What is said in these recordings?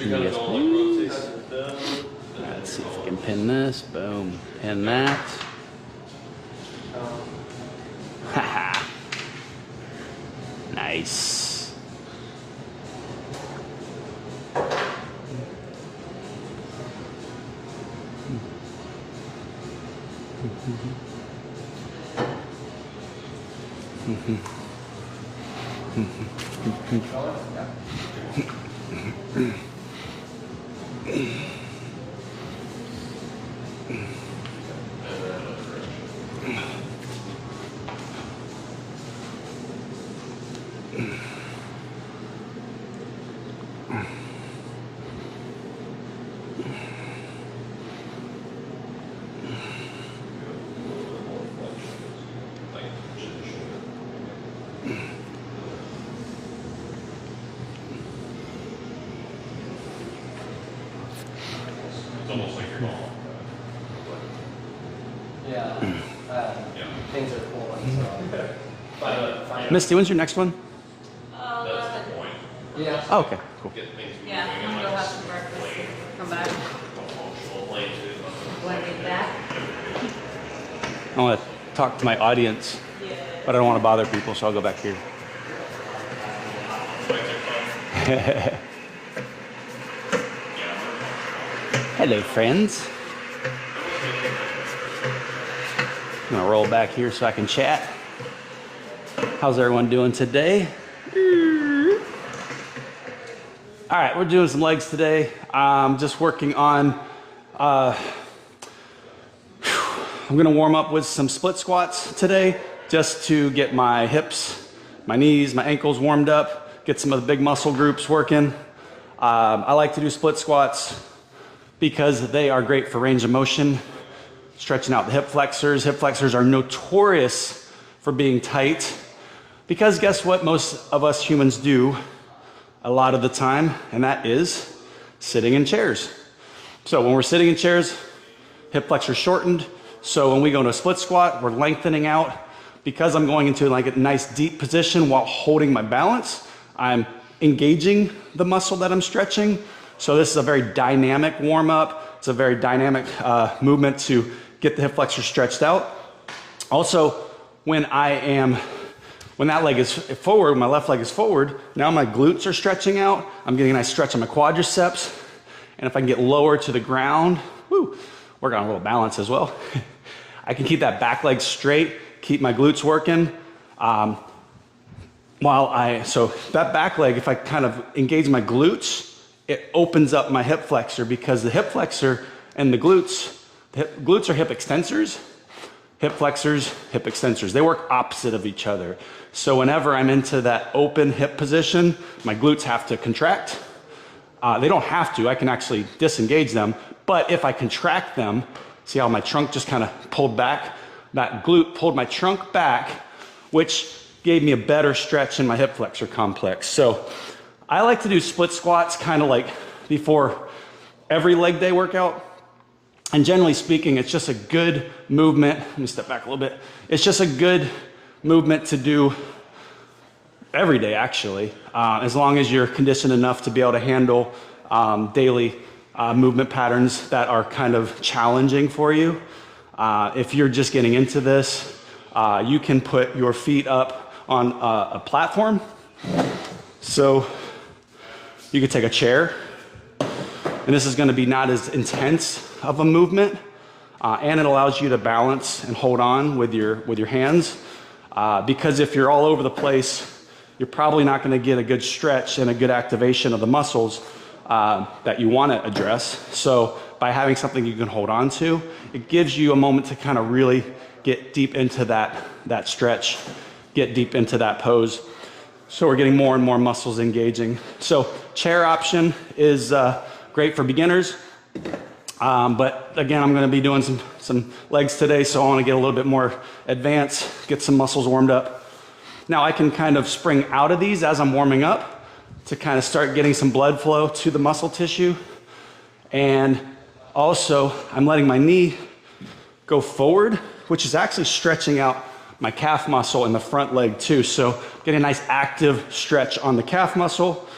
Yes, please. Let's see if we can pin this. Boom. Pin that. Haha. Nice. It's almost like you're going. Yeah. Things are cool. So. Misty, when's your next one? That's the point. Yeah. Oh, okay, cool. Get things moving. Yeah, I'm gonna go have some breakfast and come back. Emotional plane too. Want to get back? I want to talk to my audience, but I don't want to bother people, so I'll go back here. Hello, friends. I'm gonna roll back here so I can chat. How's everyone doing today? All right, we're doing some legs today. Just working on, I'm gonna warm up with some split squats today, just to get my hips, my knees, my ankles warmed up, get some of the big muscle groups working. I like to do split squats because they are great for range of motion, stretching out the hip flexors. Hip flexors are notorious for being tight because guess what most of us humans do a lot of the time, and that is sitting in chairs. So when we're sitting in chairs, hip flexors shortened. So when we go into a split squat, we're lengthening out. Because I'm going into like a nice deep position while holding my balance, I'm engaging the muscle that I'm stretching. So this is a very dynamic warm up. It's a very dynamic movement to get the hip flexor stretched out. Also, when that leg is forward, my left leg is forward, now my glutes are stretching out. I'm getting a nice stretch on my quadriceps. And if I can get lower to the ground, work on a little balance as well. I can keep that back leg straight, keep my glutes working. So that back leg, if I kind of engage my glutes, it opens up my hip flexor because the hip flexor and the glutes are hip extensors, hip flexors, hip extensors. They work opposite of each other. So whenever I'm into that open hip position, my glutes have to contract. They don't have to, I can actually disengage them. But if I contract them, see how my trunk just kind of pulled back? That glute pulled my trunk back, which gave me a better stretch in my hip flexor complex. So I like to do split squats kind of like before every leg day workout. And generally speaking, it's just a good movement. Let me step back a little bit. It's just a good movement to do every day, actually, as long as you're conditioned enough to be able to handle daily movement patterns that are kind of challenging for you. If you're just getting into this, you can put your feet up on a platform. So you could take a chair, and this is going to be not as intense of a movement, and it allows you to balance and hold on with your hands. Because if you're all over the place, you're probably not going to get a good stretch and a good activation of the muscles that you want to address. So by having something you can hold on to, it gives you a moment to kind of really get deep into that stretch, get deep into that pose. So we're getting more and more muscles engaging. So chair option is great for beginners. But again, I'm going to be doing some legs today, so I want to get a little bit more advanced, get some muscles warmed up. Now I can kind of spring out of these as I'm warming up to kind of start getting some blood flow to the muscle tissue. And also, I'm letting my knee go forward, which is actually stretching out my calf muscle in the front leg too. So getting a nice active stretch on the calf muscle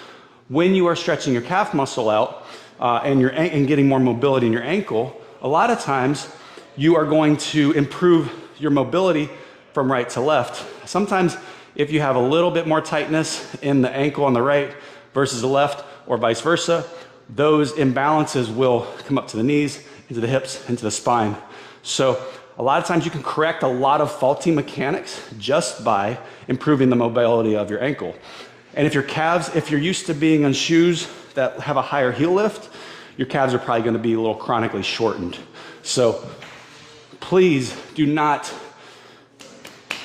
when you are stretching your calf muscle out and getting more mobility in your ankle, a lot of times you are going to improve your mobility from right to left. Sometimes if you have a little bit more tightness in the ankle on the right versus the left, or vice versa, those imbalances will come up to the knees, into the hips, into the spine. So a lot of times you can correct a lot of faulty mechanics just by improving the mobility of your ankle. And if your calves, if you're used to being on shoes that have a higher heel lift, your calves are probably going to be a little chronically shortened. So please do not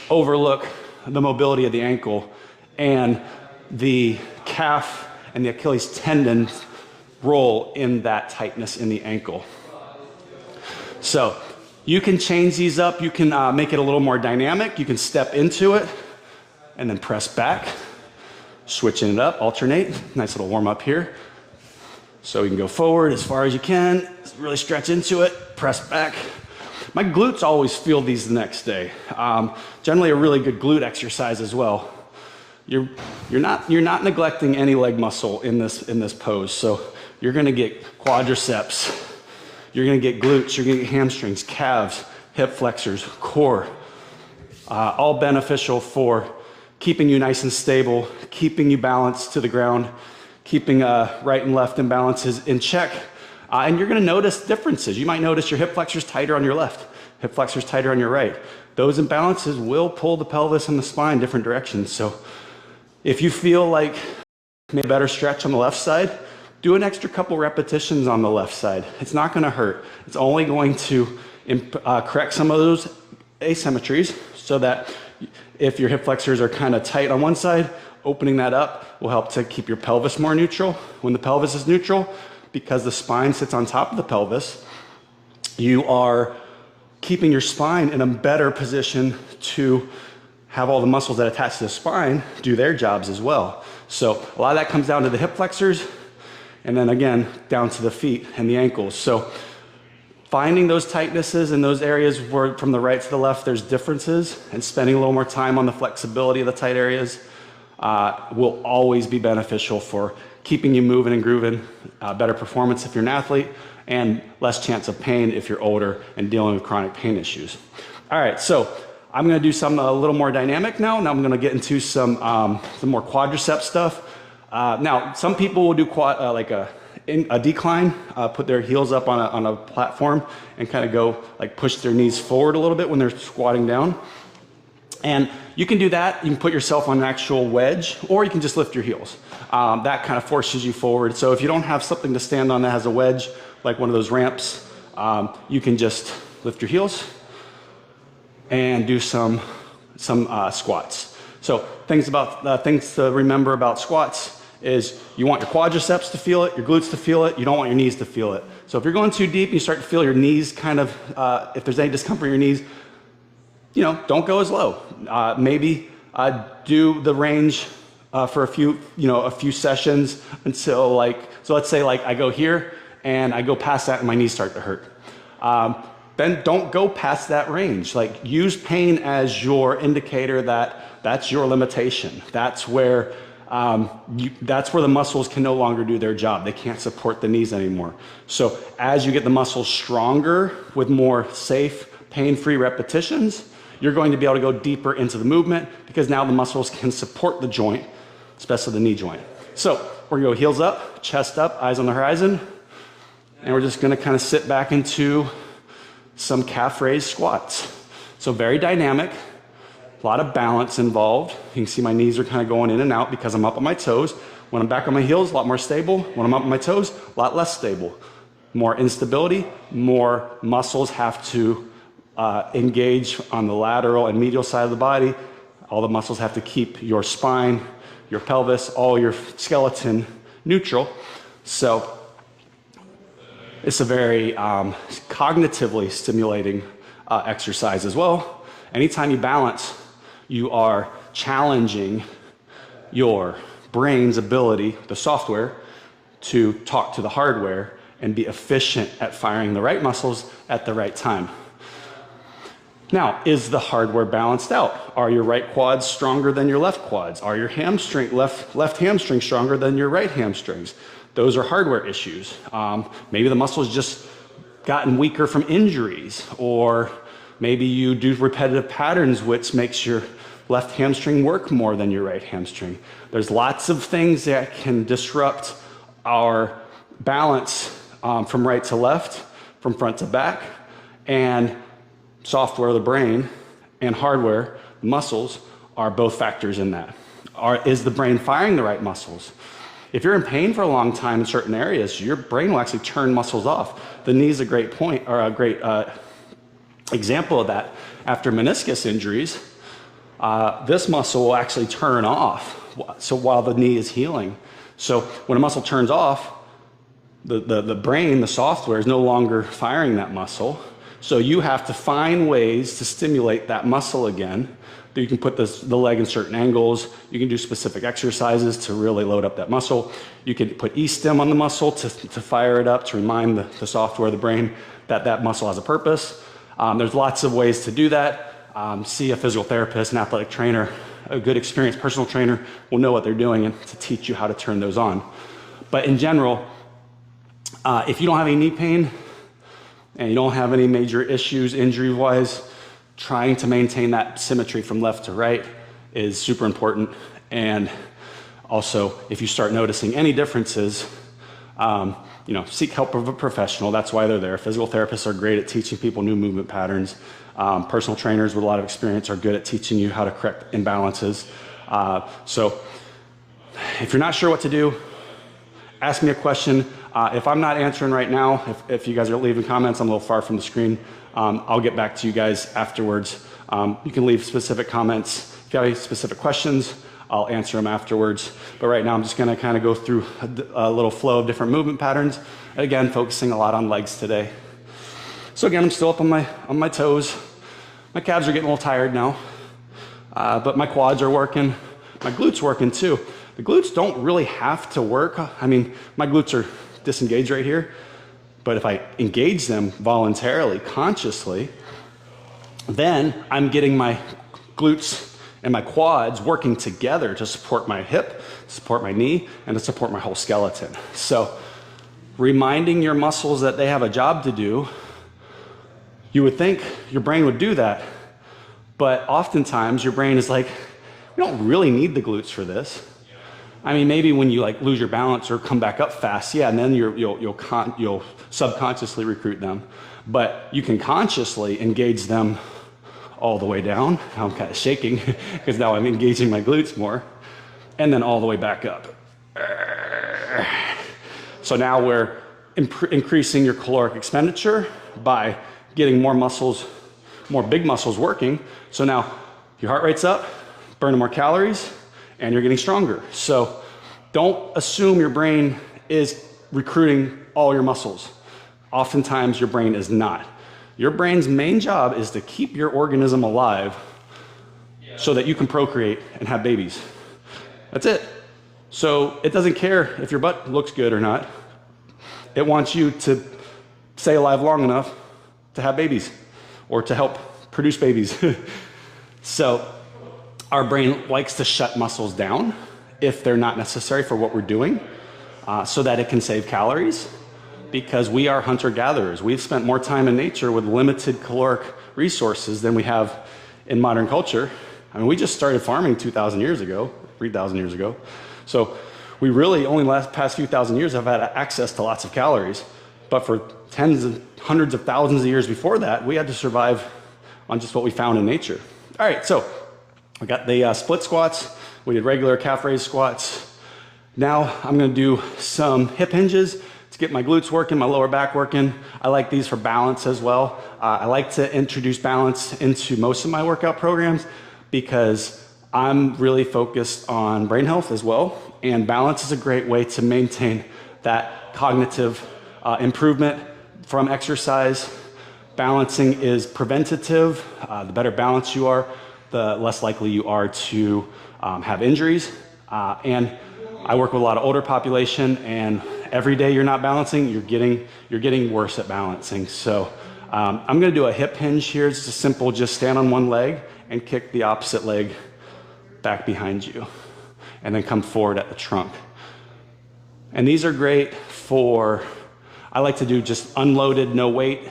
overlook the mobility of the ankle and the calf and the Achilles tendon role in that tightness in the ankle. So you can change these up. You can make it a little more dynamic. You can step into it and then press back, switching it up, alternate. Nice little warm up here. So you can go forward as far as you can, really stretch into it, press back. My glutes always feel these the next day. Generally a really good glute exercise as well. You're not neglecting any leg muscle in this pose. So you're gonna get quadriceps, you're gonna get glutes, you're gonna get hamstrings, calves, hip flexors, core, all beneficial for keeping you nice and stable, keeping you balanced to the ground, keeping right and left imbalances in check. And you're gonna notice differences. You might notice your hip flexors tighter on your left, hip flexors tighter on your right. Those imbalances will pull the pelvis and the spine different directions. So if you feel like maybe a better stretch on the left side, do an extra couple repetitions on the left side. It's not gonna hurt. It's only going to correct some of those asymmetries so that if your hip flexors are kind of tight on one side, opening that up will help to keep your pelvis more neutral. When the pelvis is neutral, because the spine sits on top of the pelvis, you are keeping your spine in a better position to have all the muscles that attach to the spine do their jobs as well. So a lot of that comes down to the hip flexors, and then again, down to the feet and the ankles. So finding those tightnesses in those areas where from the right to the left there's differences, and spending a little more time on the flexibility of the tight areas will always be beneficial for keeping you moving and grooving, better performance if you're an athlete, and less chance of pain if you're older and dealing with chronic pain issues. All right, so I'm gonna do something a little more dynamic now. Now I'm gonna get into some more quadricep stuff. Now, some people will do like a decline, put their heels up on a platform and kind of go like push their knees forward a little bit when they're squatting down. And you can do that. You can put yourself on an actual wedge, or you can just lift your heels. That kind of forces you forward. So if you don't have something to stand on that has a wedge, like one of those ramps, you can just lift your heels and do some squats. So things to remember about squats is you want your quadriceps to feel it, your glutes to feel it, you don't want your knees to feel it. So if you're going too deep and you start to feel your knees kind of, if there's any discomfort in your knees, don't go as low. Maybe do the range for a few sessions until so let's say I go here and I go past that and my knees start to hurt. Then don't go past that range. Use pain as your indicator that that's your limitation. That's where the muscles can no longer do their job. They can't support the knees anymore. So as you get the muscles stronger with more safe, pain-free repetitions, you're going to be able to go deeper into the movement because now the muscles can support the joint, especially the knee joint. So we're gonna go heels up, chest up, eyes on the horizon, and we're just gonna kind of sit back into some calf raised squats. So very dynamic, a lot of balance involved. You can see my knees are kind of going in and out because I'm up on my toes. When I'm back on my heels, a lot more stable. When I'm up on my toes, a lot less stable. More instability, more muscles have to engage on the lateral and medial side of the body. All the muscles have to keep your spine, your pelvis, all your skeleton neutral. So it's a very cognitively stimulating exercise as well. Anytime you balance, you are challenging your brain's ability, the software, to talk to the hardware and be efficient at firing the right muscles at the right time. Now, is the hardware balanced out? Are your right quads stronger than your left quads? Are your left hamstrings stronger than your right hamstrings? Those are hardware issues. Maybe the muscle's just gotten weaker from injuries, or maybe you do repetitive patterns which makes your left hamstring work more than your right hamstring. There's lots of things that can disrupt our balance from right to left, from front to back, and software of the brain and hardware, muscles, are both factors in that. Is the brain firing the right muscles? If you're in pain for a long time in certain areas, your brain will actually turn muscles off. The knee is a great point, or a great example of that. After meniscus injuries, this muscle will actually turn off so while the knee is healing. So when a muscle turns off, the brain, the software, is no longer firing that muscle. So you have to find ways to stimulate that muscle again. You can put the leg in certain angles. You can do specific exercises to really load up that muscle. You can put E-stim on the muscle to fire it up, to remind the software of the brain that that muscle has a purpose. There's lots of ways to do that. See a physical therapist, an athletic trainer, a good experienced personal trainer will know what they're doing and to teach you how to turn those on. But in general, if you don't have any knee pain, and you don't have any major issues injury-wise, trying to maintain that symmetry from left to right is super important. And also, if you start noticing any differences, seek help from a professional. That's why they're there. Physical therapists are great at teaching people new movement patterns. Personal trainers with a lot of experience are good at teaching you how to correct imbalances. So if you're not sure what to do, ask me a question. If I'm not answering right now, if you guys are leaving comments, I'm a little far from the screen. I'll get back to you guys afterwards. You can leave specific comments. If you have any specific questions, I'll answer them afterwards. But right now I'm just gonna kind of go through a little flow of different movement patterns. Again, focusing a lot on legs today. So again, I'm still up on my toes. My calves are getting a little tired now, but my quads are working. My glutes working too. The glutes don't really have to work. I mean, my glutes are disengaged right here, but if I engage them voluntarily, consciously, then I'm getting my glutes and my quads working together to support my hip, support my knee, and to support my whole skeleton. So reminding your muscles that they have a job to do, you would think your brain would do that, but oftentimes your brain is like, we don't really need the glutes for this. I mean, maybe when you like lose your balance or come back up fast, yeah, and then you'll subconsciously recruit them. But you can consciously engage them all the way down. I'm kind of shaking because now I'm engaging my glutes more, and then all the way back up. So now we're increasing your caloric expenditure by getting more muscles, more big muscles working. So now your heart rate's up, burning more calories, and you're getting stronger. So don't assume your brain is recruiting all your muscles. Oftentimes your brain is not. Your brain's main job is to keep your organism alive so that you can procreate and have babies. That's it. So it doesn't care if your butt looks good or not. It wants you to stay alive long enough to have babies or to help produce babies. So our brain likes to shut muscles down if they're not necessary for what we're doing, so that it can save calories, because we are hunter-gatherers. We've spent more time in nature with limited caloric resources than we have in modern culture. I mean, we just started farming 2,000 years ago, 3,000 years ago. So we really only past few thousand years have had access to lots of calories. But for tens and hundreds of thousands of years before that, we had to survive on just what we found in nature. All right, so we got the split squats. We did regular calf raise squats. Now I'm gonna do some hip hinges to get my glutes working, my lower back working. I like these for balance as well. I like to introduce balance into most of my workout programs because I'm really focused on brain health as well. And balance is a great way to maintain that cognitive improvement from exercise. Balancing is preventative. The better balanced you are, the less likely you are to have injuries. And I work with a lot of older population, and every day you're not balancing, you're getting worse at balancing. So I'm gonna do a hip hinge here. It's just simple, just stand on one leg and kick the opposite leg back behind you. And then come forward at the trunk. And these are great for, I like to do just unloaded, no weight,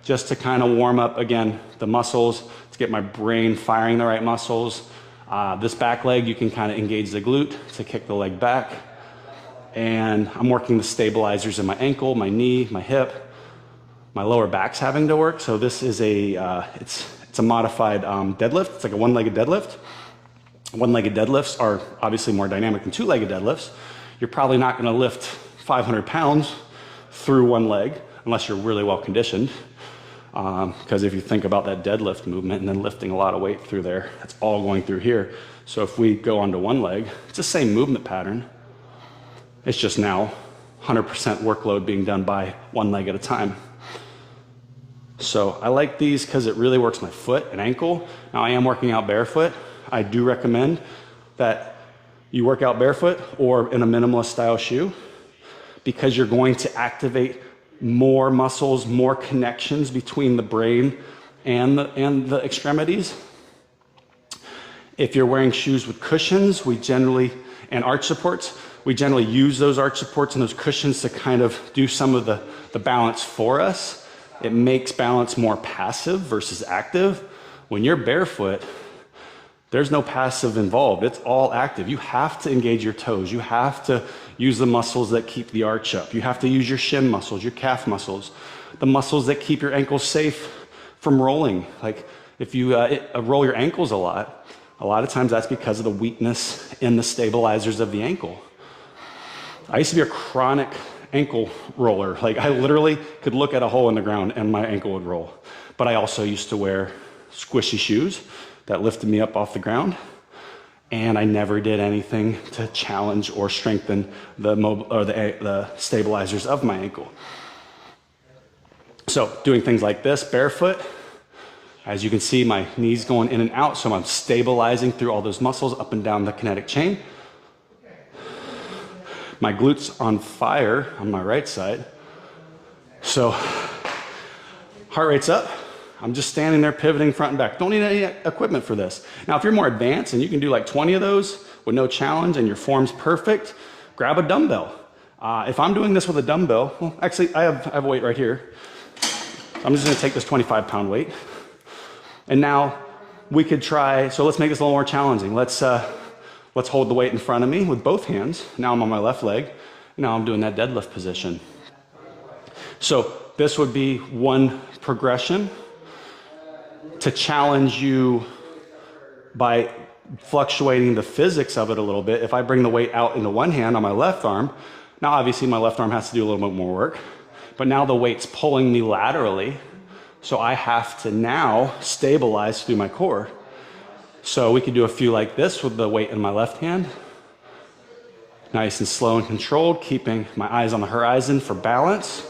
just to kind of warm up, again, the muscles, to get my brain firing the right muscles. This back leg, you can kind of engage the glute to kick the leg back. And I'm working the stabilizers in my ankle, my knee, my hip. My lower back's having to work. So this is it's a modified deadlift. It's like a one-legged deadlift. One-legged deadlifts are obviously more dynamic than two-legged deadlifts. You're probably not gonna lift 500 pounds through one leg unless you're really well conditioned. Because if you think about that deadlift movement and then lifting a lot of weight through there, that's all going through here. So if we go onto one leg, it's the same movement pattern. It's just now 100% workload being done by one leg at a time. So I like these because it really works my foot and ankle. Now I am working out barefoot. I do recommend that you work out barefoot or in a minimalist style shoe because you're going to activate more muscles, more connections between the brain and the extremities. If you're wearing shoes with cushions, and arch supports, we generally use those arch supports and those cushions to kind of do some of the balance for us. It makes balance more passive versus active. When you're barefoot, there's no passive involved. It's all active. You have to engage your toes. You have to use the muscles that keep the arch up. You have to use your shin muscles, your calf muscles, the muscles that keep your ankles safe from rolling. Like if you roll your ankles a lot of times that's because of the weakness in the stabilizers of the ankle. I used to be a chronic ankle roller. Like I literally could look at a hole in the ground and my ankle would roll. But I also used to wear squishy shoes that lifted me up off the ground, and I never did anything to challenge or strengthen the stabilizers of my ankle. So doing things like this barefoot, as you can see, my knees going in and out, so I'm stabilizing through all those muscles up and down the kinetic chain. My glutes on fire on my right side. So heart rate's up. I'm just standing there pivoting front and back. Don't need any equipment for this. Now, if you're more advanced and you can do like 20 of those with no challenge and your form's perfect, grab a dumbbell. If I'm doing this with a dumbbell, well, actually, I have a weight right here. I'm just gonna take this 25-pound weight. And now we could try, so let's make this a little more challenging. Let's hold the weight in front of me with both hands. Now I'm on my left leg. Now I'm doing that deadlift position. So this would be one progression to challenge you by fluctuating the physics of it a little bit. If I bring the weight out into one hand on my left arm, now obviously my left arm has to do a little bit more work, but now the weight's pulling me laterally, so I have to now stabilize through my core. So we could do a few like this with the weight in my left hand. Nice and slow and controlled, keeping my eyes on the horizon for balance.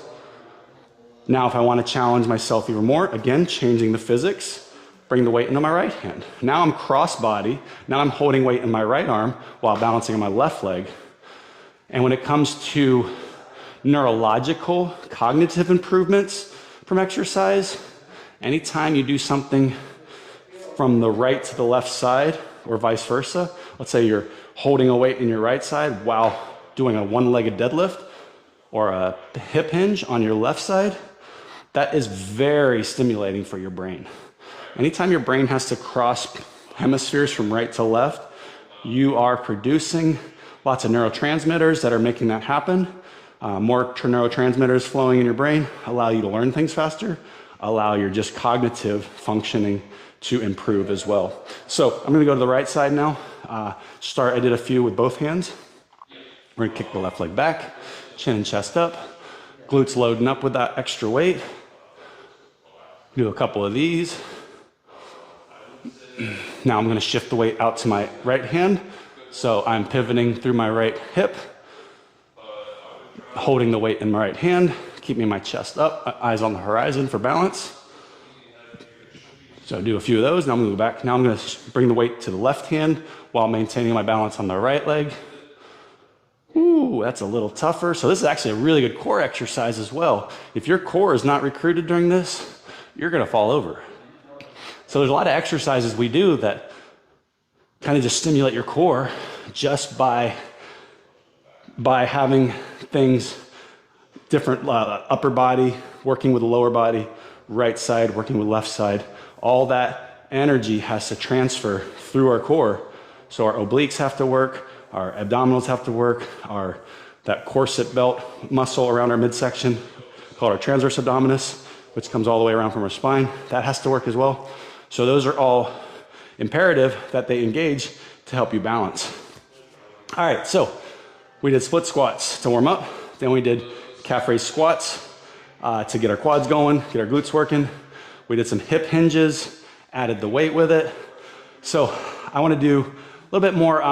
Now, if I want to challenge myself even more, again, changing the physics, bring the weight into my right hand. Now I'm cross-body. Now I'm holding weight in my right arm while balancing on my left leg. And when it comes to neurological, cognitive improvements from exercise, anytime you do something from the right to the left side or vice versa, let's say you're holding a weight in your right side while doing a one-legged deadlift or a hip hinge on your left side, that is very stimulating for your brain. Anytime your brain has to cross hemispheres from right to left, you are producing lots of neurotransmitters that are making that happen. More neurotransmitters flowing in your brain allow you to learn things faster, allow your just cognitive functioning to improve as well. So I'm gonna go to the right side now. I did a few with both hands. We're gonna kick the left leg back, chin and chest up, glutes loading up with that extra weight. Do a couple of these. Now I'm gonna shift the weight out to my right hand. So I'm pivoting through my right hip, holding the weight in my right hand, keeping my chest up, eyes on the horizon for balance. So do a few of those. Now I'm gonna go back. Now I'm gonna bring the weight to the left hand while maintaining my balance on the right leg. Ooh, that's a little tougher. So this is actually a really good core exercise as well. If your core is not recruited during this, you're gonna fall over. So there's a lot of exercises we do that kind of just stimulate your core just by having things different, upper body working with the lower body, right side working with left side. All that energy has to transfer through our core. So our obliques have to work, our abdominals have to work, that corset belt muscle around our midsection called our transverse abdominis, which comes all the way around from our spine, that has to work as well. So those are all imperative that they engage to help you balance. All right, so we did split squats to warm up. Then we did calf raise squats to get our quads going, get our glutes working. We did some hip hinges, added the weight with it. So I want to do a little bit more,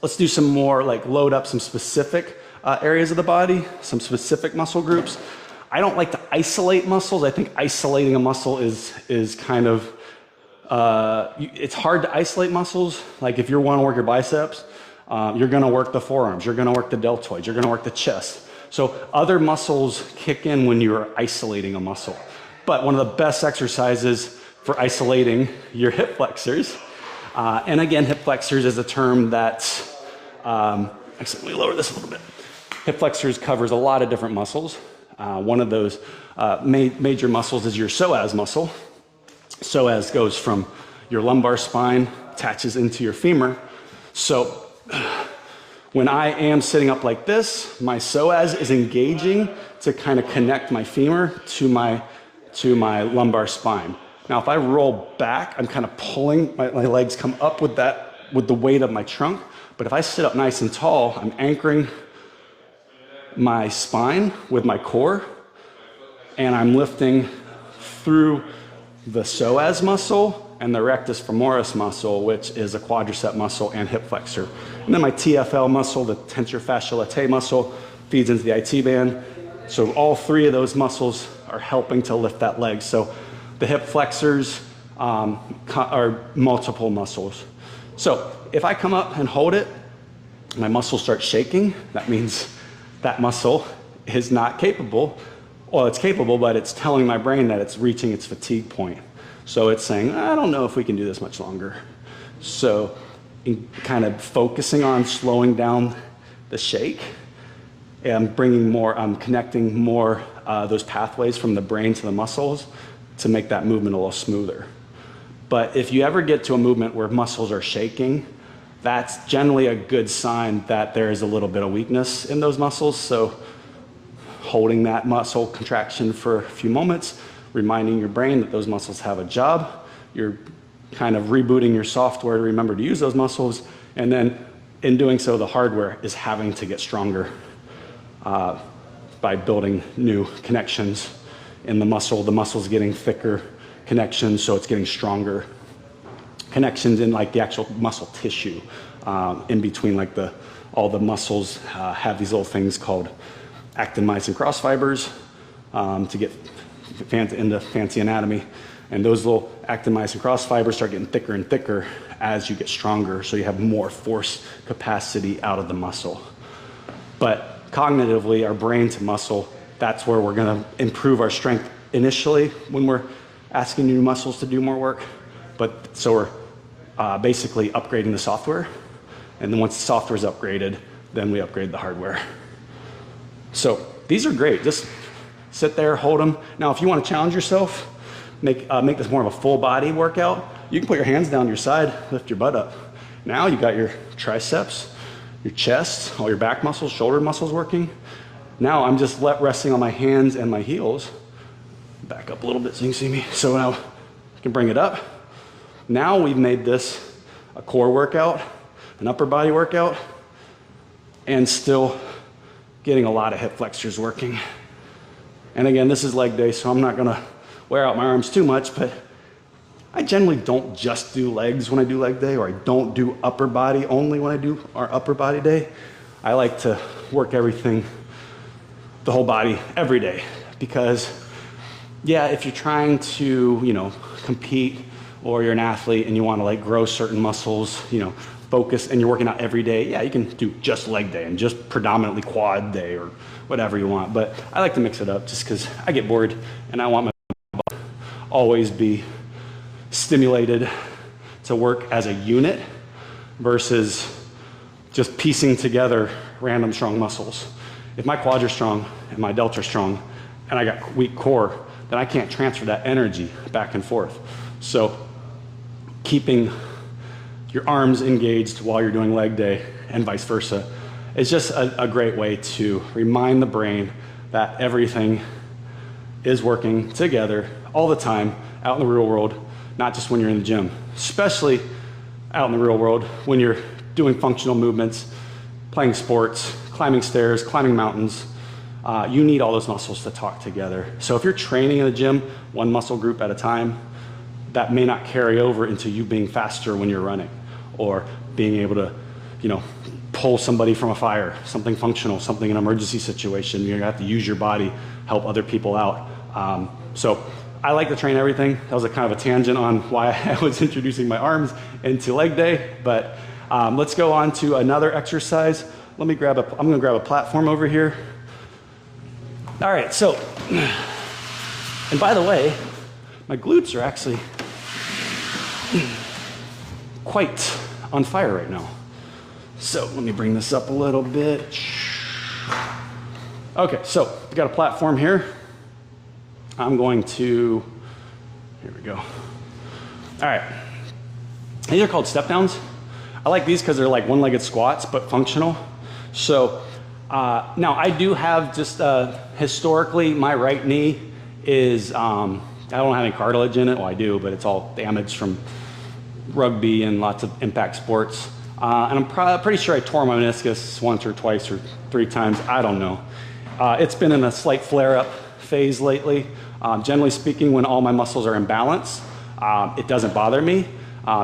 let's do some more, like load up some specific areas of the body, some specific muscle groups. I don't like to isolate muscles. I think isolating a muscle is kind of, it's hard to isolate muscles. Like if you want to work your biceps, you're going to work the forearms, you're going to work the deltoids, you're going to work the chest. So other muscles kick in when you're isolating a muscle. But one of the best exercises for isolating your hip flexors, and again, hip flexors is a term that's, actually, let me lower this a little bit. Hip flexors covers a lot of different muscles. One of those major muscles is your psoas muscle. Psoas goes from your lumbar spine, attaches into your femur. So when I am sitting up like this, my psoas is engaging to kind of connect my femur to my lumbar spine. Now, if I roll back, I'm kind of pulling, my legs come up with the weight of my trunk. But if I sit up nice and tall, I'm anchoring my spine with my core, and I'm lifting through the psoas muscle and the rectus femoris muscle, which is a quadricep muscle and hip flexor. And then my TFL muscle, the tensor fasciae latae muscle, feeds into the IT band. So all three of those muscles are helping to lift that leg. So the hip flexors are multiple muscles. So if I come up and hold it, my muscle starts shaking. That means that muscle is not capable. Well, it's capable, but it's telling my brain that it's reaching its fatigue point. So it's saying, I don't know if we can do this much longer. So in kind of focusing on slowing down the shake and bringing more, connecting more those pathways from the brain to the muscles to make that movement a little smoother. But if you ever get to a movement where muscles are shaking, that's generally a good sign that there is a little bit of weakness in those muscles. So holding that muscle contraction for a few moments, reminding your brain that those muscles have a job. You're kind of rebooting your software to remember to use those muscles. And then in doing so, the hardware is having to get stronger by building new connections in the muscle. The muscle's getting thicker connections, so it's getting stronger connections in like the actual muscle tissue in between, like all the muscles have these little things called actin-myosin cross fibers to get into fancy anatomy. And those little actin-myosin cross fibers start getting thicker and thicker as you get stronger, so you have more force capacity out of the muscle. But cognitively, our brain to muscle, that's where we're gonna improve our strength initially when we're asking new muscles to do more work. But so we're basically upgrading the software. And then once the software is upgraded, then we upgrade the hardware. So these are great. Just sit there, hold them. Now, if you want to challenge yourself, make this more of a full body workout, you can put your hands down your side, lift your butt up. Now you got your triceps, your chest, all your back muscles, shoulder muscles working. Now I'm just resting on my hands and my heels. Back up a little bit so you can see me. So now I can bring it up. Now we've made this a core workout, an upper body workout, and still getting a lot of hip flexors working. And again, this is leg day, so I'm not gonna wear out my arms too much, but I generally don't just do legs when I do leg day, or I don't do upper body only when I do our upper body day. I like to work everything, the whole body, every day, because yeah, if you're trying to, compete, or you're an athlete and you want to like grow certain muscles, focus, and you're working out every day, yeah, you can do just leg day and just predominantly quad day or whatever you want. But I like to mix it up just because I get bored and I want my always be stimulated to work as a unit versus just piecing together random strong muscles. If my quads are strong and my delts are strong and I got weak core, then I can't transfer that energy back and forth. So keeping your arms engaged while you're doing leg day and vice versa is just a great way to remind the brain that everything is working together all the time out in the real world, not just when you're in the gym, especially out in the real world when you're doing functional movements, playing sports, climbing stairs, climbing mountains. You need all those muscles to talk together. So if you're training in the gym, one muscle group at a time, that may not carry over into you being faster when you're running or being able to, you know, pull somebody from a fire, something functional, something in an emergency situation. You're gonna have to use your body, help other people out. So I like to train everything. That was a kind of a tangent on why I was introducing my arms into leg day, but let's go on to another exercise. I'm gonna grab a platform over here. All right, so, and by the way, my glutes are actually quite on fire right now. So let me bring this up a little bit. Okay, so we got a platform here. I'm going to, here we go. All right, these are called step downs. I like these because they're like one-legged squats, but functional. So now I do have just, historically, my right knee is, I don't have any cartilage in it. Well, I do, but it's all damaged from rugby and lots of impact sports. And I'm pretty sure I tore my meniscus once or twice or 3 times. I don't know. It's been in a slight flare-up phase lately. Generally speaking, when all my muscles are in balance, it doesn't bother me.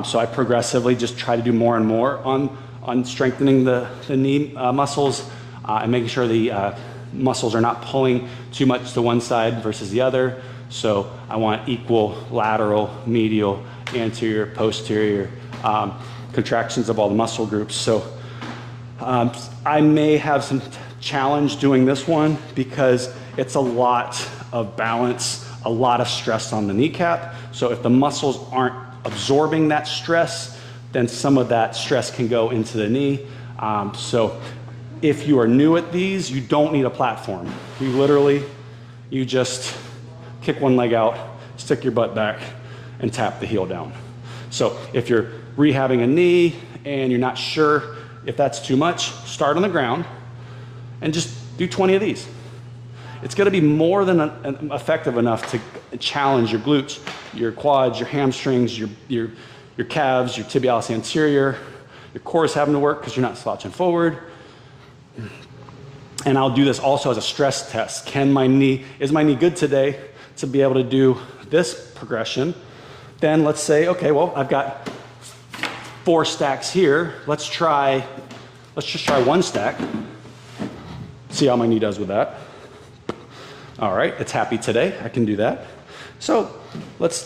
So I progressively just try to do more and more on strengthening the knee muscles and making sure the muscles are not pulling too much to one side versus the other. So I want equal lateral, medial, anterior, posterior contractions of all the muscle groups. So I may have some challenge doing this one because it's a lot of balance, a lot of stress on the kneecap. So if the muscles aren't absorbing that stress, then some of that stress can go into the knee. So if you are new at these, you don't need a platform. You just kick one leg out, stick your butt back, and tap the heel down. So if you're rehabbing a knee and you're not sure if that's too much, start on the ground and just do 20 of these. It's gonna be more than effective enough to challenge your glutes, your quads, your hamstrings, your calves, your tibialis anterior. Your core is having to work because you're not slouching forward. And I'll do this also as a stress test. Is my knee good today to be able to do this progression? Then let's say, okay, well, I've got 4 stacks here. Let's just try 1 stack. See how my knee does with that. All right, it's happy today. I can do that. So let's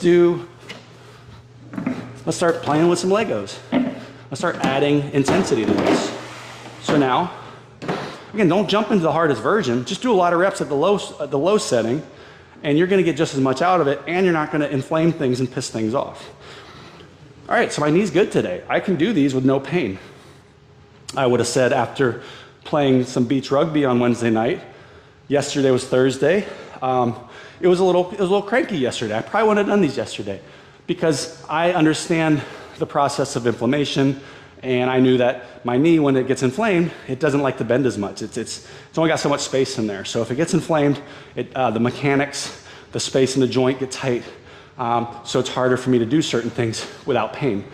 start playing with some Legos. Let's start adding intensity to this. So now, again, don't jump into the hardest version. Just do a lot of reps at the low setting, and you're gonna get just as much out of it, and you're not gonna inflame things and piss things off. All right, so my knee's good today. I can do these with no pain. I would have said after playing some beach rugby on Wednesday night, yesterday was Thursday, it was a little cranky yesterday. I probably wouldn't have done these yesterday because I understand the process of inflammation, and I knew that my knee, when it gets inflamed, it doesn't like to bend as much. It's only got so much space in there. So if it gets inflamed, the mechanics, the space in the joint get tight. So it's harder for me to do certain things without pain.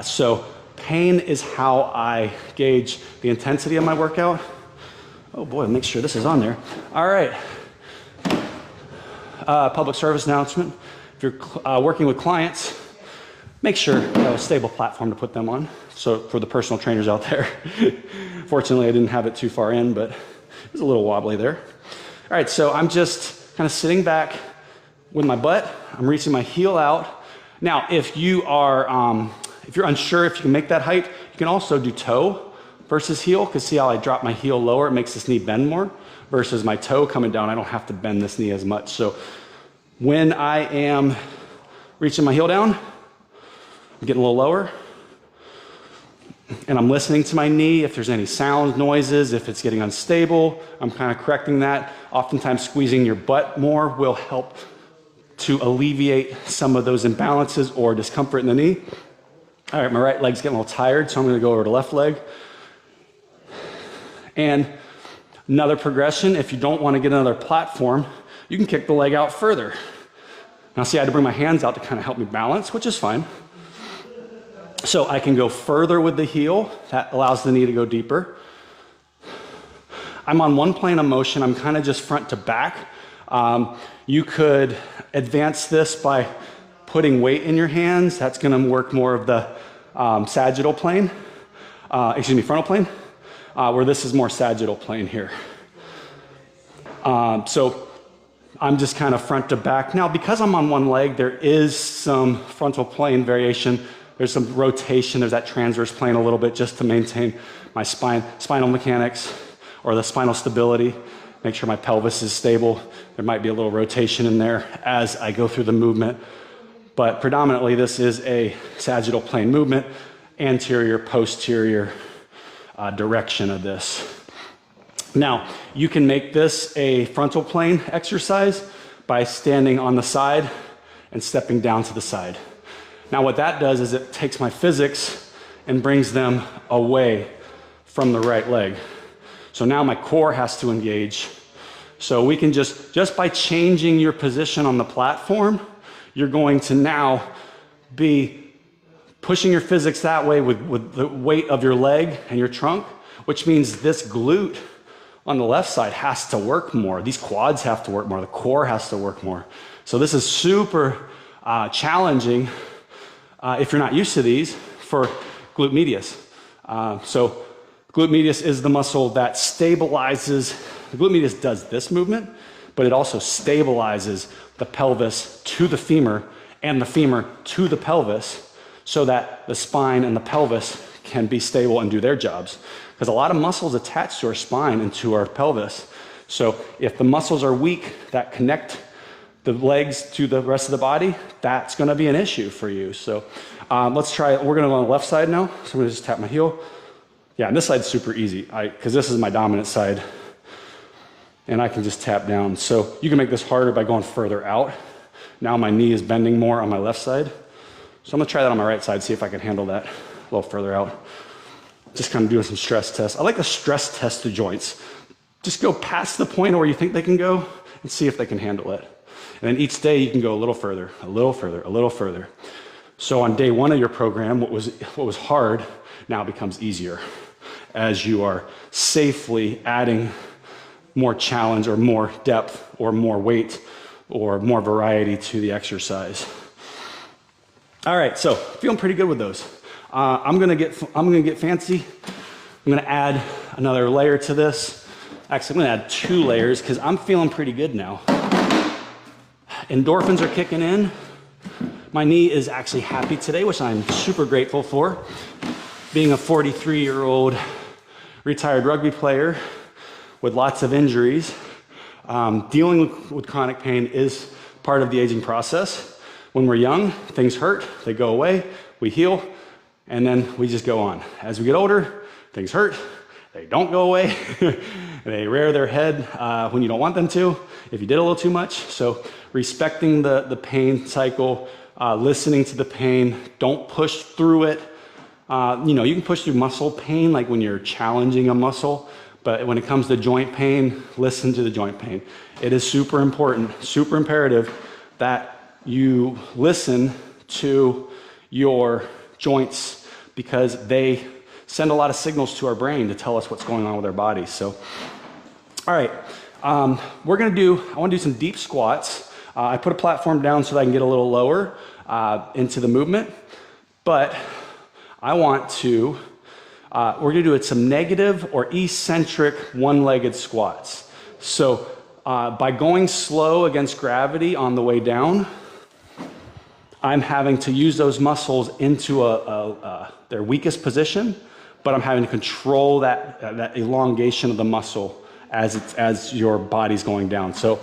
So pain is how I gauge the intensity of my workout. Oh boy, make sure this is on there. All right. Public service announcement. If you're working with clients, make sure you have a stable platform to put them on. So for the personal trainers out there, fortunately I didn't have it too far in, but it was a little wobbly there. All right, so I'm just kind of sitting back with my butt. I'm reaching my heel out. Now, if you're unsure if you can make that height, you can also do toe versus heel, because see how I drop my heel lower, it makes this knee bend more, versus my toe coming down, I don't have to bend this knee as much. So when I am reaching my heel down, I'm getting a little lower, and I'm listening to my knee. If there's any sound noises, if it's getting unstable, I'm kind of correcting that. Oftentimes squeezing your butt more will help to alleviate some of those imbalances or discomfort in the knee. All right, my right leg's getting a little tired, so I'm gonna go over to left leg. And another progression, if you don't want to get another platform, you can kick the leg out further. Now see, I had to bring my hands out to kind of help me balance, which is fine. So I can go further with the heel. That allows the knee to go deeper. I'm on one plane of motion. I'm kind of just front to back. You could advance this by putting weight in your hands. That's going to work more of the sagittal plane, frontal plane, where this is more sagittal plane here. So I'm just kind of front to back. Now, because I'm on one leg, there is some frontal plane variation. There's some rotation. There's that transverse plane a little bit just to maintain my spinal mechanics or the spinal stability. Make sure my pelvis is stable. There might be a little rotation in there as I go through the movement. But predominantly, this is a sagittal plane movement, anterior, posterior direction of this. Now, you can make this a frontal plane exercise by standing on the side and stepping down to the side. Now, what that does is it takes my physics and brings them away from the right leg. So now my core has to engage. So we can just by changing your position on the platform, you're going to now be pushing your physics that way with the weight of your leg and your trunk, which means this glute on the left side has to work more. These quads have to work more. The core has to work more. So this is super challenging if you're not used to these for glute medius. So glute medius is the muscle that stabilizes. The glute medius does this movement, but it also stabilizes the pelvis to the femur and the femur to the pelvis so that the spine and the pelvis can be stable and do their jobs. Because a lot of muscles attach to our spine and to our pelvis. So if the muscles are weak that connect the legs to the rest of the body, that's gonna be an issue for you. So let's try it. We're gonna go on the left side now. So I'm gonna just tap my heel. Yeah, and this side's super easy because this is my dominant side. And I can just tap down. So you can make this harder by going further out. Now my knee is bending more on my left side. So I'm gonna try that on my right side, see if I can handle that a little further out. Just kind of doing some stress tests. I like to stress test the joints. Just go past the point where you think they can go and see if they can handle it. And then each day you can go a little further, a little further, a little further. So on day one of your program, what was hard now becomes easier as you are safely adding more challenge or more depth or more weight or more variety to the exercise. All right, so feeling pretty good with those. I'm gonna get fancy. I'm gonna add another layer to this. Actually, I'm gonna add 2 layers because I'm feeling pretty good now. Endorphins are kicking in. My knee is actually happy today, which I'm super grateful for. Being a 43-year-old retired rugby player with lots of injuries, dealing with chronic pain is part of the aging process. When we're young, things hurt, they go away, we heal, and then we just go on. As we get older, things hurt, they don't go away, they rear their head when you don't want them to, if you did a little too much. So respecting the pain cycle, listening to the pain, don't push through it. You can push through muscle pain, like when you're challenging a muscle, but when it comes to joint pain, listen to the joint pain. It is super important, super imperative that you listen to your joints because they send a lot of signals to our brain to tell us what's going on with our body. So, all right, I want to do some deep squats. I put a platform down so that I can get a little lower into the movement, but I want to, we're gonna do some negative or eccentric one-legged squats. So by going slow against gravity on the way down, I'm having to use those muscles into their weakest position, but I'm having to control that elongation of the muscle as your body's going down. So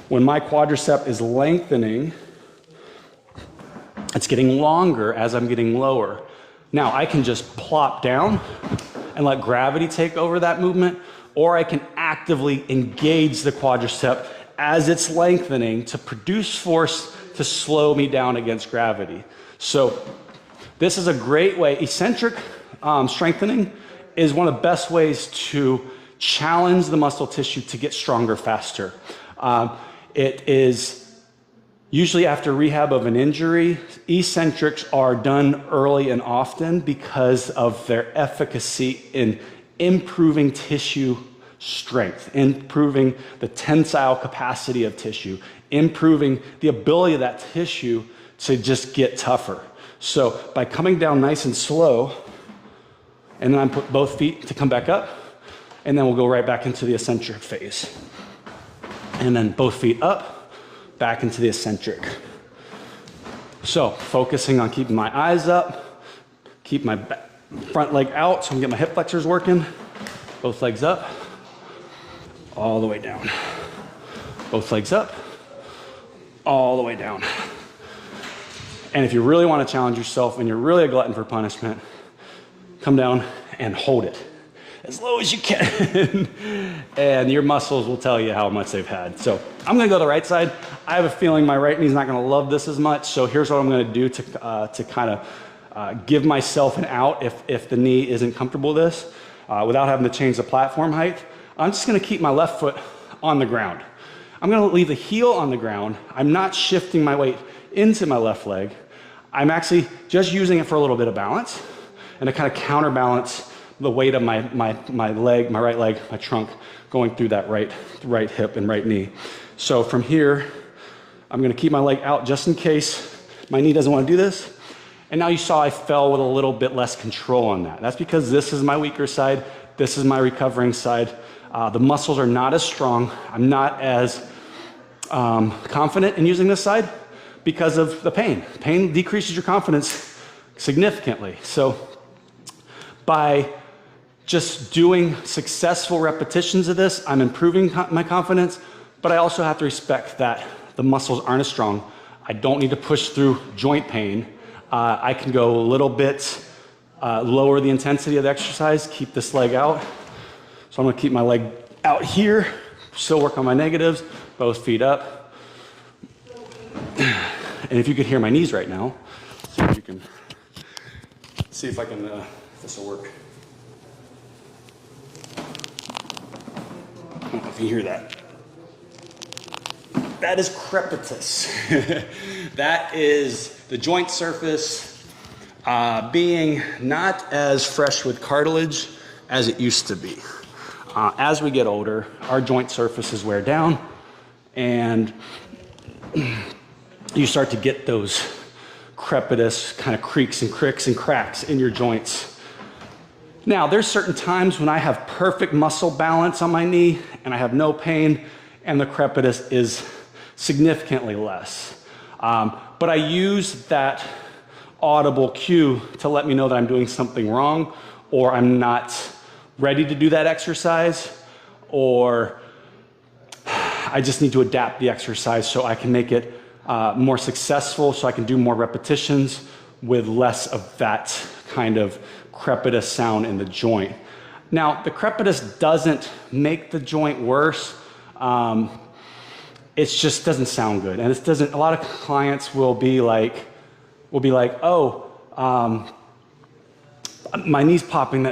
when my quadricep is lengthening, It's getting longer as I'm getting lower. Now I can just plop down and let gravity take over that movement, or I can actively engage the quadricep as it's lengthening to produce force to slow me down against gravity. So this is a great way. Eccentric strengthening is one of the best ways to challenge the muscle tissue to get stronger faster. It is usually after rehab of an injury. Eccentrics are done early and often because of their efficacy in improving tissue strength, improving the tensile capacity of tissue, improving the ability of that tissue to just get tougher. So by coming down nice and slow, and then I put both feet to come back up, and then we'll go right back into the eccentric phase. And then both feet up, back into the eccentric. So focusing on keeping my eyes up, keep my front leg out so I'm getting my hip flexors working. Both legs up, all the way down. Both legs up, all the way down. And if you really want to challenge yourself and you're really a glutton for punishment, come down and hold it as low as you can. And your muscles will tell you how much they've had. So I'm gonna go to the right side. I have a feeling my right knee's not gonna love this as much. So here's what I'm gonna do to kind of give myself an out if the knee isn't comfortable with this, without having to change the platform height. I'm just gonna keep my left foot on the ground. I'm gonna leave the heel on the ground. I'm not shifting my weight into my left leg. I'm actually just using it for a little bit of balance and to kind of counterbalance the weight of my leg, my right leg, my trunk going through that right hip and right knee. So from here, I'm gonna keep my leg out just in case my knee doesn't wanna do this. And now you saw I fell with a little bit less control on that. That's because this is my weaker side. This is my recovering side. The muscles are not as strong. I'm not as confident in using this side because of the pain. Pain decreases your confidence significantly. So by just doing successful repetitions of this, I'm improving my confidence, but I also have to respect that the muscles aren't as strong. I don't need to push through joint pain. I can go a little bit lower the intensity of the exercise, keep this leg out. So I'm gonna keep my leg out here, still work on my negatives, both feet up. And if you could hear my knees right now, see if I can, this will work. I don't know if you hear that. That is crepitus. That is the joint surface being not as fresh with cartilage as it used to be. As we get older, our joint surfaces wear down and you start to get those crepitus kind of creaks and cricks and cracks in your joints. Now, there's certain times when I have perfect muscle balance on my knee and I have no pain and the crepitus is significantly less. But I use that audible cue to let me know that I'm doing something wrong or I'm not ready to do that exercise, or I just need to adapt the exercise so I can make it more successful, so I can do more repetitions with less of that kind of crepitus sound in the joint. Now, the crepitus doesn't make the joint worse. It just doesn't sound good. And it doesn't, a lot of clients will be like, oh, my knee's popping,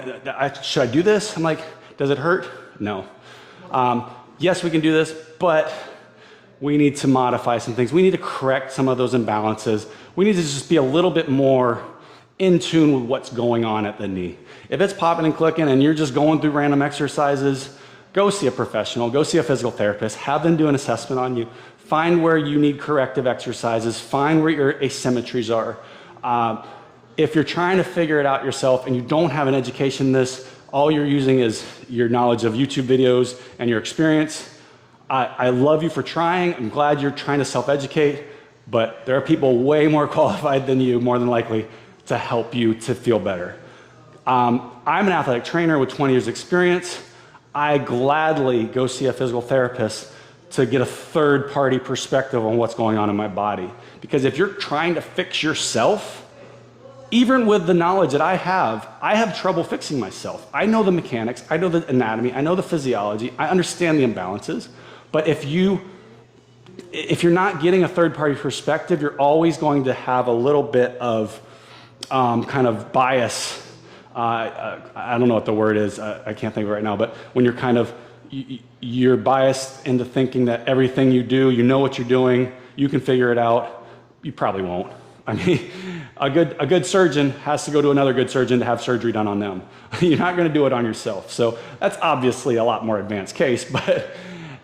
should I do this? I'm like, does it hurt? No. Yes, we can do this, but we need to modify some things. We need to correct some of those imbalances. We need to just be a little bit more in tune with what's going on at the knee. If it's popping and clicking and you're just going through random exercises, go see a professional, go see a physical therapist, have them do an assessment on you, find where you need corrective exercises, find where your asymmetries are. If you're trying to figure it out yourself and you don't have an education in this, all you're using is your knowledge of YouTube videos and your experience. I love you for trying. I'm glad you're trying to self-educate, but there are people way more qualified than you, more than likely, to help you to feel better. I'm an athletic trainer with 20 years experience. I gladly go see a physical therapist to get a third party perspective on what's going on in my body. Because if you're trying to fix yourself, even with the knowledge that I have trouble fixing myself. I know the mechanics, I know the anatomy, I know the physiology, I understand the imbalances, but if you're not getting a third party perspective, you're always going to have a little bit of kind of bias. I don't know what the word is, I can't think of it right now, but when you're kind of, you're biased into thinking that everything you do, you know what you're doing, you can figure it out, you probably won't. I mean, a good surgeon has to go to another good surgeon to have surgery done on them. You're not going to do it on yourself. So that's obviously a lot more advanced case, but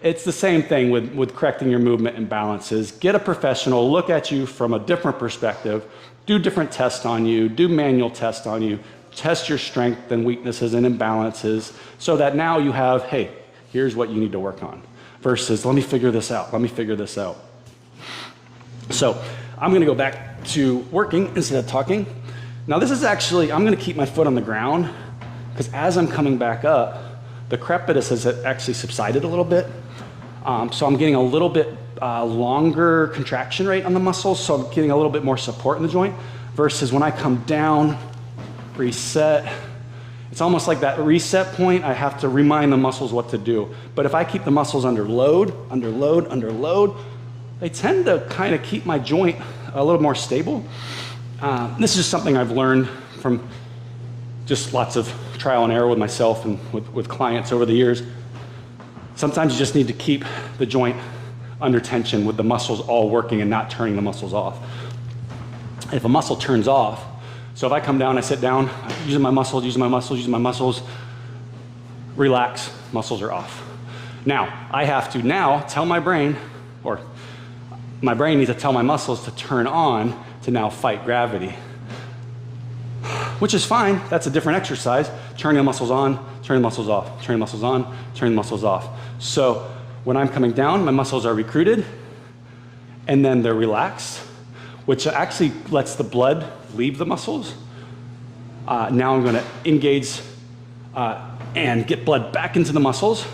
it's the same thing with correcting your movement imbalances. Get a professional, look at you from a different perspective, do different tests on you, do manual tests on you, test your strength and weaknesses and imbalances so that now you have, hey, here's what you need to work on versus let me figure this out, let me figure this out. So I'm going to go back to working instead of talking. Now this is actually, I'm going to keep my foot on the ground because as I'm coming back up, the crepitus has actually subsided a little bit. So I'm getting a little bit longer contraction rate on the muscles, so I'm getting a little bit more support in the joint versus when I come down, reset, it's almost like that reset point, I have to remind the muscles what to do. But if I keep the muscles under load, under load, under load, they tend to kind of keep my joint a little more stable. This is just something I've learned from just lots of trial and error with myself and with clients over the years. Sometimes you just need to keep the joint under tension with the muscles all working and not turning the muscles off. If a muscle turns off, so if I come down, I sit down, using my muscles, using my muscles, using my muscles, relax, muscles are off. Now, I have to now tell my brain, or my brain needs to tell my muscles to turn on to now fight gravity. Which is fine, that's a different exercise. Turning the muscles on, turning the muscles off, turning the muscles on, turning the muscles off. So when I'm coming down, my muscles are recruited and then they're relaxed, which actually lets the blood leave the muscles. Now I'm gonna engage and get blood back into the muscles.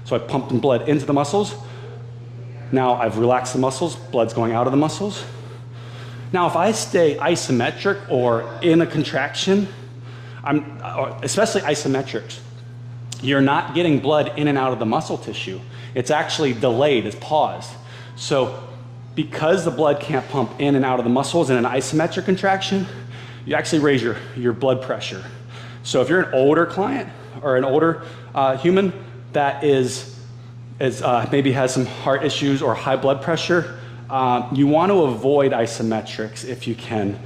So I pump the blood into the muscles. Now I've relaxed the muscles, blood's going out of the muscles. Now if I stay isometric or in a contraction, especially isometrics, you're not getting blood in and out of the muscle tissue. It's actually delayed, it's paused. So because the blood can't pump in and out of the muscles in an isometric contraction, you actually raise your blood pressure. So if you're an older client or an older human that maybe has some heart issues or high blood pressure, you want to avoid isometrics if you can.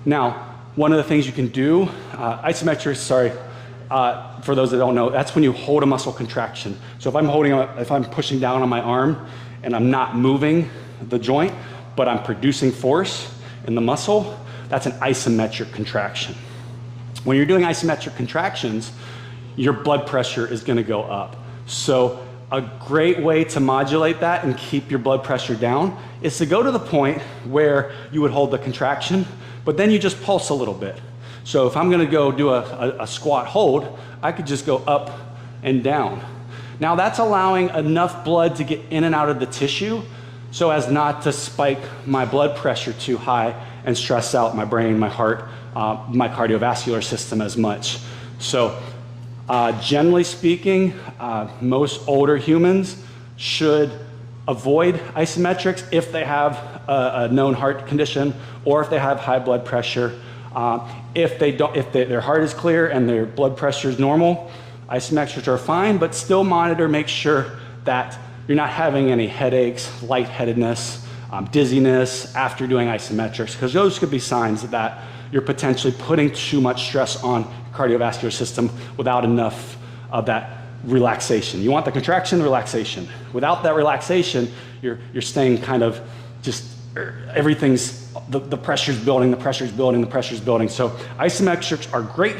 Now, one of the things you can do, isometrics, for those that don't know, that's when you hold a muscle contraction. So if I'm pushing down on my arm and I'm not moving the joint, but I'm producing force in the muscle, that's an isometric contraction. When you're doing isometric contractions, your blood pressure is going to go up. So a great way to modulate that and keep your blood pressure down is to go to the point where you would hold the contraction, but then you just pulse a little bit. So if I'm going to go do a squat hold, I could just go up and down. Now that's allowing enough blood to get in and out of the tissue so as not to spike my blood pressure too high and stress out my brain, my heart, my cardiovascular system as much. So generally speaking, most older humans should avoid isometrics if they have a known heart condition or if they have high blood pressure. If their heart is clear and their blood pressure is normal, isometrics are fine, but still monitor, make sure that you're not having any headaches, lightheadedness, dizziness after doing isometrics, because those could be signs that you're potentially putting too much stress on the cardiovascular system without enough of that relaxation. You want the contraction, relaxation. Without that relaxation, you're staying kind of just, everything's, the pressure's building, the pressure's building, the pressure's building. So isometrics are great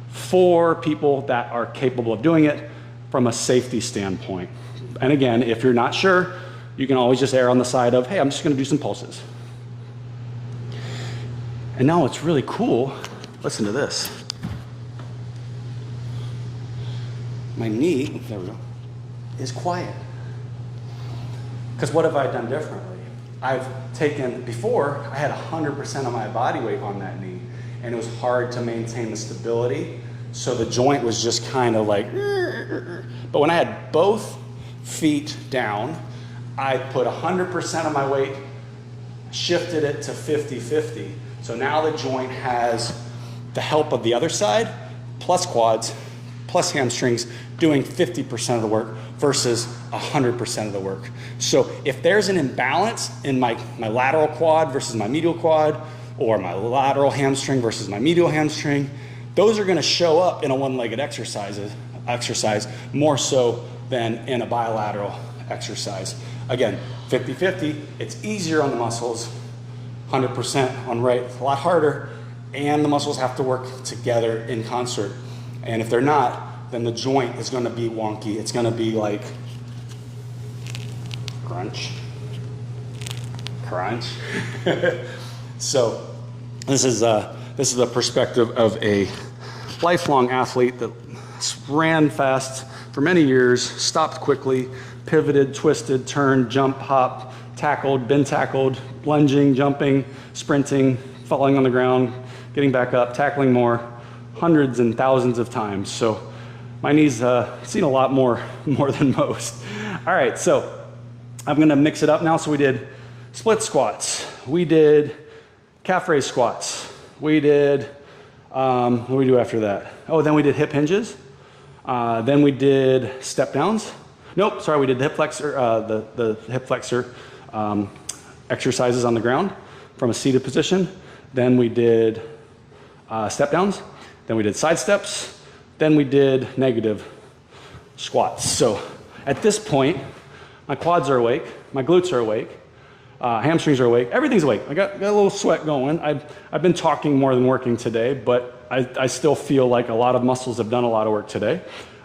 for people that are capable of doing it from a safety standpoint. And again, if you're not sure, you can always just err on the side of, hey, I'm just gonna do some pulses. And now what's really cool, listen to this. My knee, there we go, is quiet. Because what have I done differently? I've taken, before, I had 100% of my body weight on that knee, and it was hard to maintain the stability, so the joint was just kind of like, but when I had both feet down, I put 100% of my weight, shifted it to 50-50. So now the joint has the help of the other side, plus quads, plus hamstrings, doing 50% of the work versus 100% of the work. So if there's an imbalance in my lateral quad versus my medial quad, or my lateral hamstring versus my medial hamstring, those are gonna show up in a one-legged exercise more so than in a bilateral exercise. Again, 50-50, it's easier on the muscles, 100% on right, it's a lot harder, and the muscles have to work together in concert. And if they're not, then the joint is gonna be wonky. It's gonna be like crunch, crunch. So this is the perspective of a lifelong athlete that ran fast for many years, stopped quickly, pivoted, twisted, turned, jump, hop, tackled, been tackled, lunging, jumping, sprinting, falling on the ground, getting back up, tackling more, hundreds and thousands of times. So my knee's seen a lot more than most. All right, so I'm gonna mix it up now. So we did split squats, we did calf raise squats, we did, what do we do after that? Oh, then we did hip hinges. Then we did step downs. Nope, sorry, we did the hip flexor, the hip flexor exercises on the ground from a seated position. Then we did step downs. Then we did side steps. Then we did negative squats. So at this point, my quads are awake, my glutes are awake, hamstrings are awake, everything's awake. I got a little sweat going. I've been talking more than working today, but I still feel like a lot of muscles have done a lot of work today.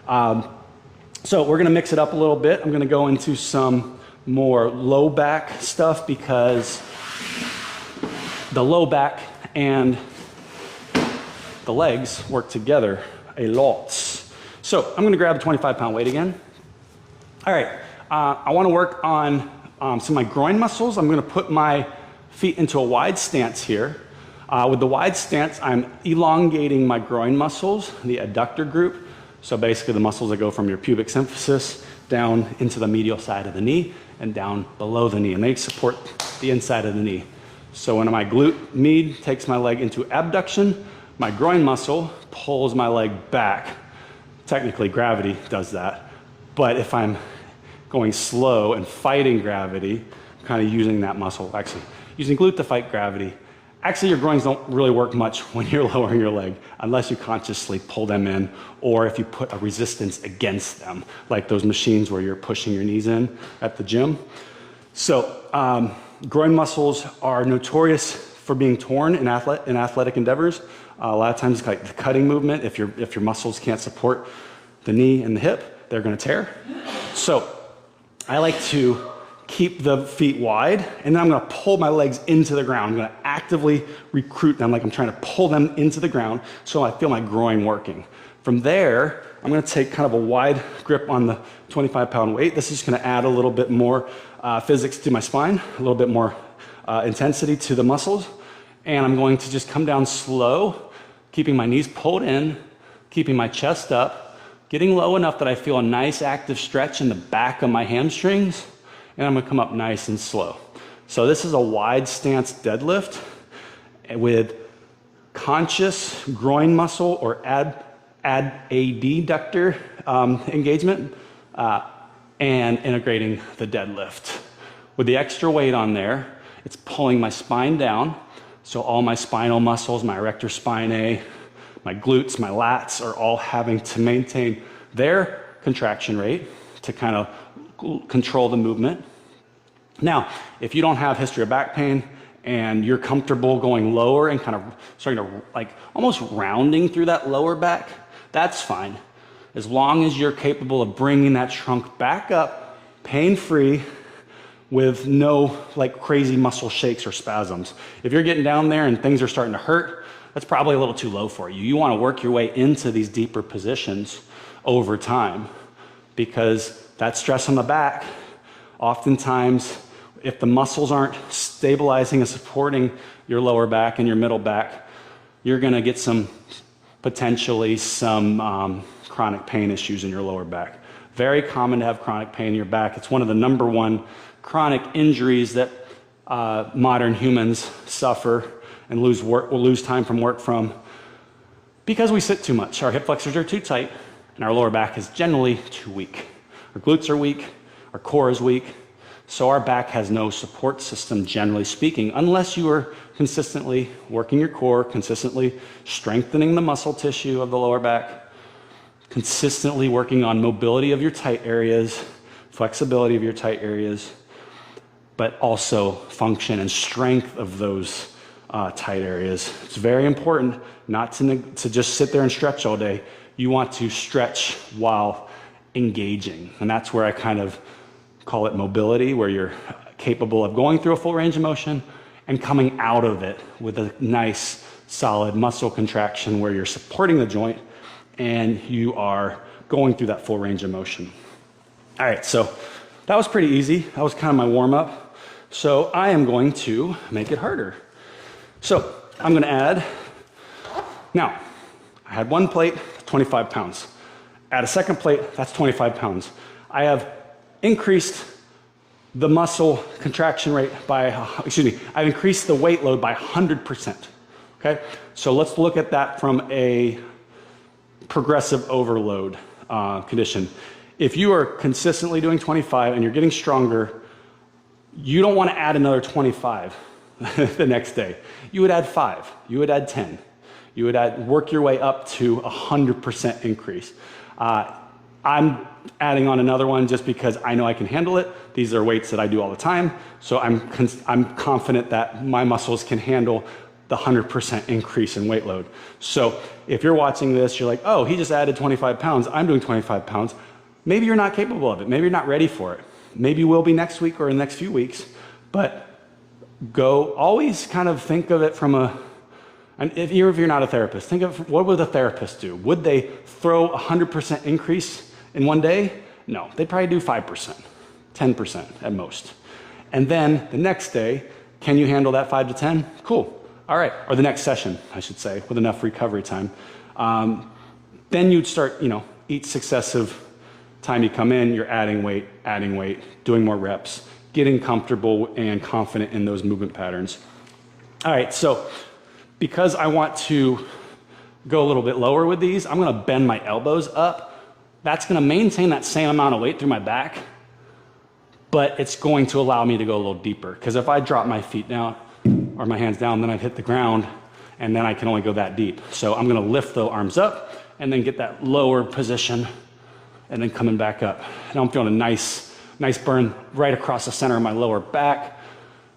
So we're gonna mix it up a little bit. I'm gonna go into some more low back stuff because the low back and the legs work together a lot. So I'm gonna grab a 25-pound weight again. All right, I wanna work on some of my groin muscles. I'm gonna put my feet into a wide stance here. With the wide stance, I'm elongating my groin muscles, the adductor group. So basically the muscles that go from your pubic symphysis down into the medial side of the knee and down below the knee, and they support the inside of the knee. So when my glute med takes my leg into abduction, my groin muscle pulls my leg back. Technically gravity does that, but if I'm going slow and fighting gravity, I'm kind of using that muscle, actually using glute to fight gravity. Actually, your groins don't really work much when you're lowering your leg unless you consciously pull them in or if you put a resistance against them, like those machines where you're pushing your knees in at the gym. So groin muscles are notorious for being torn in athletic endeavors. A lot of times it's like the cutting movement. If your muscles can't support the knee and the hip, they're gonna tear. So I like to keep the feet wide, and then I'm gonna pull my legs into the ground. I'm gonna actively recruit them, like I'm trying to pull them into the ground so I feel my groin working. From there, I'm gonna take kind of a wide grip on the 25-pound weight. This is gonna add a little bit more physics to my spine, a little bit more intensity to the muscles, and I'm going to just come down slow, keeping my knees pulled in, keeping my chest up, getting low enough that I feel a nice active stretch in the back of my hamstrings, and I'm gonna come up nice and slow. So this is a wide stance deadlift with conscious groin muscle or adductor engagement and integrating the deadlift. With the extra weight on there, it's pulling my spine down, so all my spinal muscles, my erector spinae, my glutes, my lats are all having to maintain their contraction rate to kind of control the movement. Now, if you don't have history of back pain and you're comfortable going lower and kind of starting to like almost rounding through that lower back, that's fine. As long as you're capable of bringing that trunk back up, pain-free, with no like crazy muscle shakes or spasms. If you're getting down there and things are starting to hurt, that's probably a little too low for you. You want to work your way into these deeper positions over time, because that stress on the back Oftentimes, if the muscles aren't stabilizing and supporting your lower back and your middle back, you're gonna get potentially some chronic pain issues in your lower back. Very common to have chronic pain in your back. It's one of the #1 chronic injuries that modern humans suffer and lose time from work from because we sit too much. Our hip flexors are too tight and our lower back is generally too weak. Our glutes are weak, our core is weak, so our back has no support system, generally speaking, unless you are consistently working your core, consistently strengthening the muscle tissue of the lower back, consistently working on mobility of your tight areas, flexibility of your tight areas, but also function and strength of those tight areas. It's very important not to just sit there and stretch all day. You want to stretch while engaging, and that's where I kind of call it mobility, where you're capable of going through a full range of motion and coming out of it with a nice, solid muscle contraction where you're supporting the joint and you are going through that full range of motion. All right, so that was pretty easy. That was kind of my warm-up. So I am going to make it harder. So I'm gonna add, now, I had one plate, 25 pounds. Add a second plate, that's 25 pounds. I have increased the muscle contraction rate by, I've increased the weight load by 100%, okay? So let's look at that from a progressive overload condition. If you are consistently doing 25 and you're getting stronger, you don't want to add another 25 the next day. You would add 5, you would add 10. You would work your way up to 100% increase. I'm adding on another one just because I know I can handle it. These are weights that I do all the time, so I'm confident that my muscles can handle the 100% increase in weight load. So if you're watching this, you're like, oh, he just added 25 pounds, I'm doing 25 pounds. Maybe you're not capable of it. Maybe you're not ready for it. Maybe you will be next week or in the next few weeks, but always kind of think of it from and if you're not a therapist, think of what would a therapist do? Would they throw 100% increase in one day? No, they'd probably do 5%, 10% at most. And then the next day, can you handle that 5 to 10? Cool, all right. Or the next session, I should say, with enough recovery time. Then you'd start, each successive time you come in, you're adding weight, doing more reps, getting comfortable and confident in those movement patterns. All right, so because I want to go a little bit lower with these, I'm gonna bend my elbows up. That's gonna maintain that same amount of weight through my back, but it's going to allow me to go a little deeper. Because if I drop my feet down or my hands down, then I've hit the ground and then I can only go that deep. So I'm gonna lift the arms up and then get that lower position and then coming back up. Now I'm feeling a nice burn right across the center of my lower back,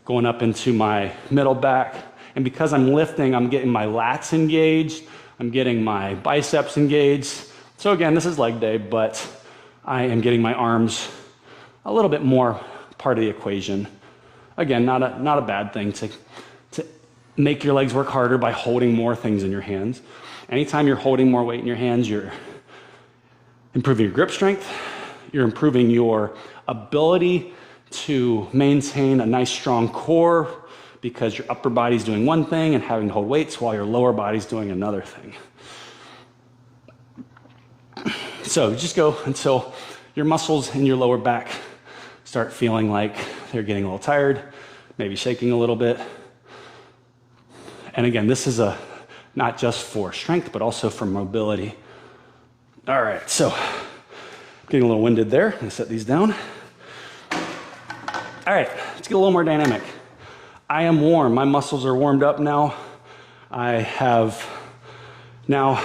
going up into my middle back. And because I'm lifting, I'm getting my lats engaged, I'm getting my biceps engaged. So again, this is leg day, but I am getting my arms a little bit more part of the equation. Again, not a bad thing to make your legs work harder by holding more things in your hands. Anytime you're holding more weight in your hands, you're improving your grip strength, you're improving your ability to maintain a nice strong core because your upper body's doing one thing and having to hold weights while your lower body's doing another thing. So just go until your muscles in your lower back start feeling like they're getting a little tired, maybe shaking a little bit. And again, this is not just for strength, but also for mobility. All right, so getting a little winded there. I'm gonna set these down. All right, let's get a little more dynamic. I am warm, my muscles are warmed up now. I have now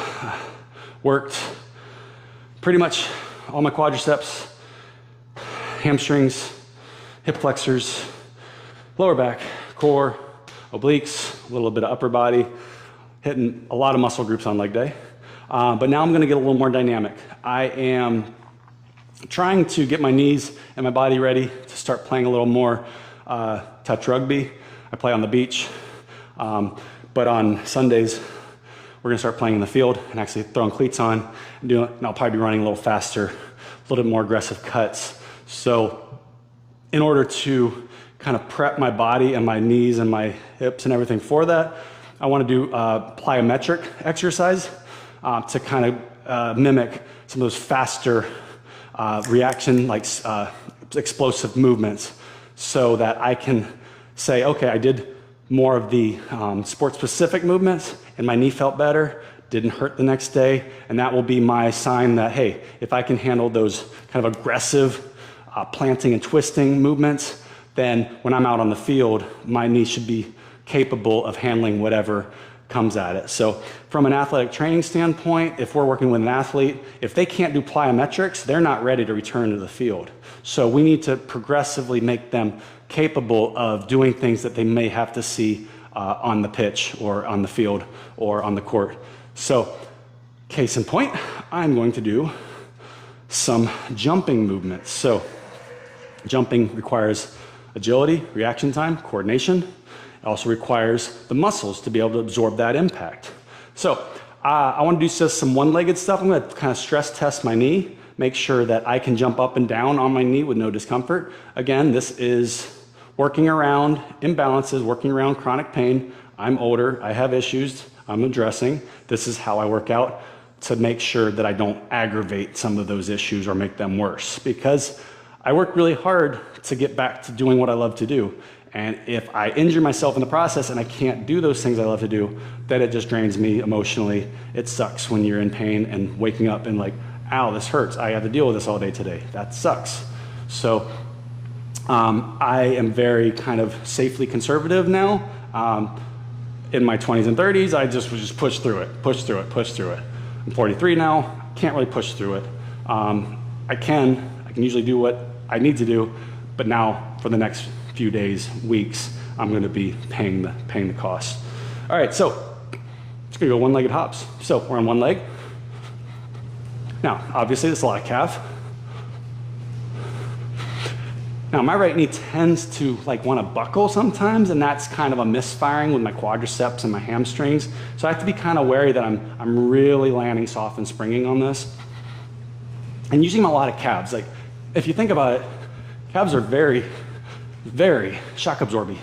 worked pretty much all my quadriceps, hamstrings, hip flexors, lower back, core, obliques, a little bit of upper body, hitting a lot of muscle groups on leg day. But now I'm gonna get a little more dynamic. I am trying to get my knees and my body ready to start playing a little more touch rugby. I play on the beach, but on Sundays, we're gonna start playing in the field and actually throwing cleats on and I'll probably be running a little faster, a little bit more aggressive cuts. So in order to kind of prep my body and my knees and my hips and everything for that, I want to do plyometric exercise to kind of mimic some of those faster reaction, like explosive movements, so that I can say, okay, I did more of the sport-specific movements and my knee felt better, didn't hurt the next day, and that will be my sign that, hey, if I can handle those kind of aggressive planting and twisting movements, then when I'm out on the field, my knee should be capable of handling whatever comes at it. So from an athletic training standpoint, if we're working with an athlete, if they can't do plyometrics, they're not ready to return to the field. So we need to progressively make them capable of doing things that they may have to see on the pitch or on the field or on the court. So case in point, I'm going to do some jumping movements. So jumping requires agility, reaction time, coordination. It also requires the muscles to be able to absorb that impact. So I want to do just some one-legged stuff. I'm going to kind of stress test my knee, make sure that I can jump up and down on my knee with no discomfort. Again, this is working around imbalances, working around chronic pain. I'm older, I have issues I'm addressing. This is how I work out to make sure that I don't aggravate some of those issues or make them worse, because I work really hard to get back to doing what I love to do. And if I injure myself in the process and I can't do those things I love to do, then it just drains me emotionally. It sucks when you're in pain and waking up and like, ow, this hurts. I have to deal with this all day today. That sucks. So I am very kind of safely conservative now. In my 20s and 30s, I just would just push through it, push through it, push through it. I'm 43 now, can't really push through it. I can usually do what I need to do, but now for the next few days, weeks, I'm gonna be paying the cost. All right, so it's gonna go one-legged hops. So we're on one leg. Now, obviously this is a lot of calf. Now my right knee tends to like want to buckle sometimes, and that's kind of a misfiring with my quadriceps and my hamstrings. So I have to be kind of wary that I'm really landing soft and springing on this. And using a lot of calves. Like if you think about it, calves are very, very shock absorbing.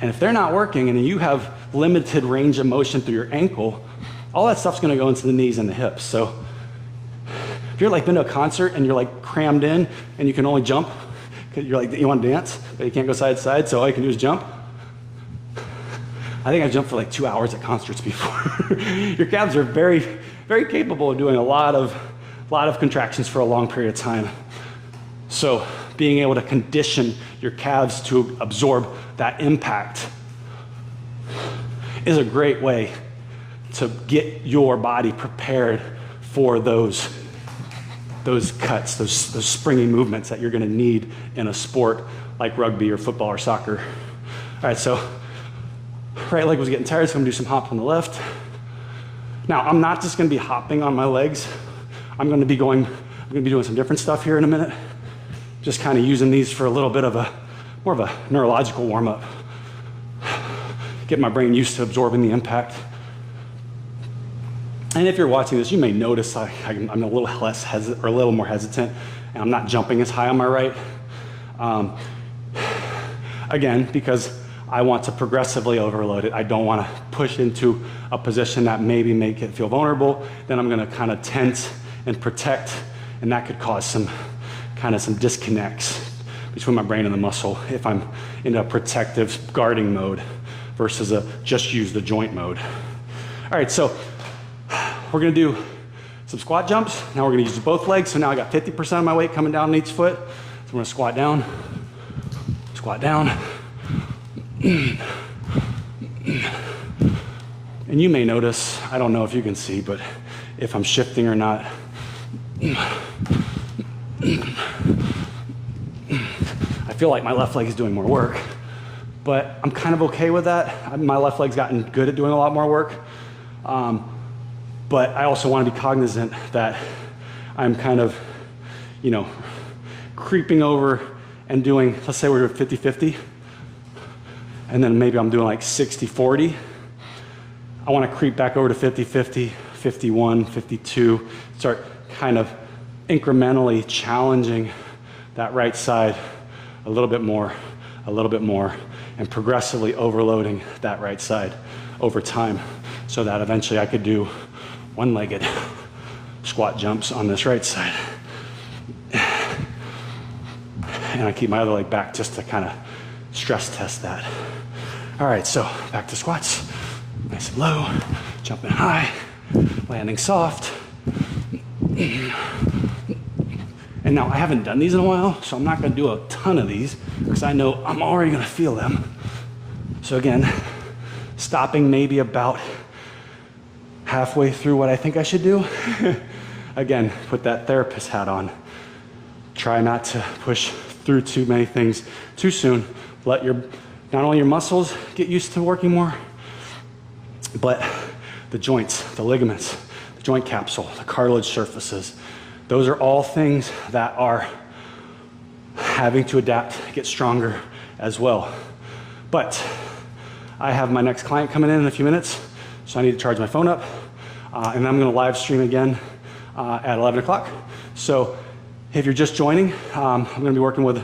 And if they're not working and you have limited range of motion through your ankle, all that stuff's gonna go into the knees and the hips. So if you're like been to a concert and you're like crammed in and you can only jump, you're like, you want to dance, but you can't go side to side, so all you can do is jump. I think I've jumped for like 2 hours at concerts before. Your calves are very, very capable of doing a lot of contractions for a long period of time. So being able to condition your calves to absorb that impact is a great way to get your body prepared for those cuts, those springy movements that you're gonna need in a sport like rugby or football or soccer. All right, so right leg was getting tired, so I'm gonna do some hop on the left. Now, I'm not just gonna be hopping on my legs. I'm gonna be doing some different stuff here in a minute. Just kind of using these for a little bit of more of a neurological warm up. Get my brain used to absorbing the impact. And if you're watching this, you may notice I'm a little less hesitant, or a little more hesitant, and I'm not jumping as high on my right. Again, because I want to progressively overload it. I don't want to push into a position that maybe make it feel vulnerable. Then I'm going to kind of tense and protect, and that could cause some disconnects between my brain and the muscle if I'm in a protective guarding mode versus a just use the joint mode. All right, so we're gonna do some squat jumps. Now we're gonna use both legs. So now I got 50% of my weight coming down on each foot. So I'm gonna squat down. And you may notice, I don't know if you can see, but if I'm shifting or not. I feel like my left leg is doing more work, but I'm kind of okay with that. My left leg's gotten good at doing a lot more work. But I also want to be cognizant that I'm kind of, creeping over and doing, let's say we're 50-50, and then maybe I'm doing like 60-40. I want to creep back over to 50-50, 51, 52, start kind of incrementally challenging that right side a little bit more, and progressively overloading that right side over time so that eventually I could do one-legged squat jumps on this right side. And I keep my other leg back just to kind of stress test that. All right, so back to squats. Nice and low, jumping high, landing soft. And now I haven't done these in a while, so I'm not gonna do a ton of these because I know I'm already gonna feel them. So again, stopping maybe about halfway through what I think I should do. Again, put that therapist hat on. Try not to push through too many things too soon. Let not only your muscles get used to working more, but the joints, the ligaments, the joint capsule, the cartilage surfaces. Those are all things that are having to adapt, get stronger as well. But I have my next client coming in a few minutes, so I need to charge my phone up. And I'm gonna live stream again at 11 o'clock. So if you're just joining, I'm gonna be working with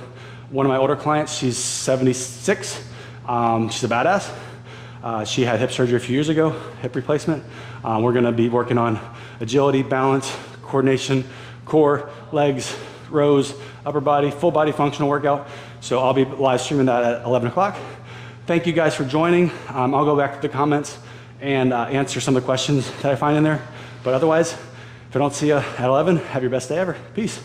one of my older clients. She's 76. She's a badass. She had hip surgery a few years ago, hip replacement. We're gonna be working on agility, balance, coordination, core, legs, rows, upper body, full body functional workout. So I'll be live streaming that at 11 o'clock. Thank you guys for joining. I'll go back to the comments and answer some of the questions that I find in there. But otherwise, if I don't see you at 11, have your best day ever. Peace.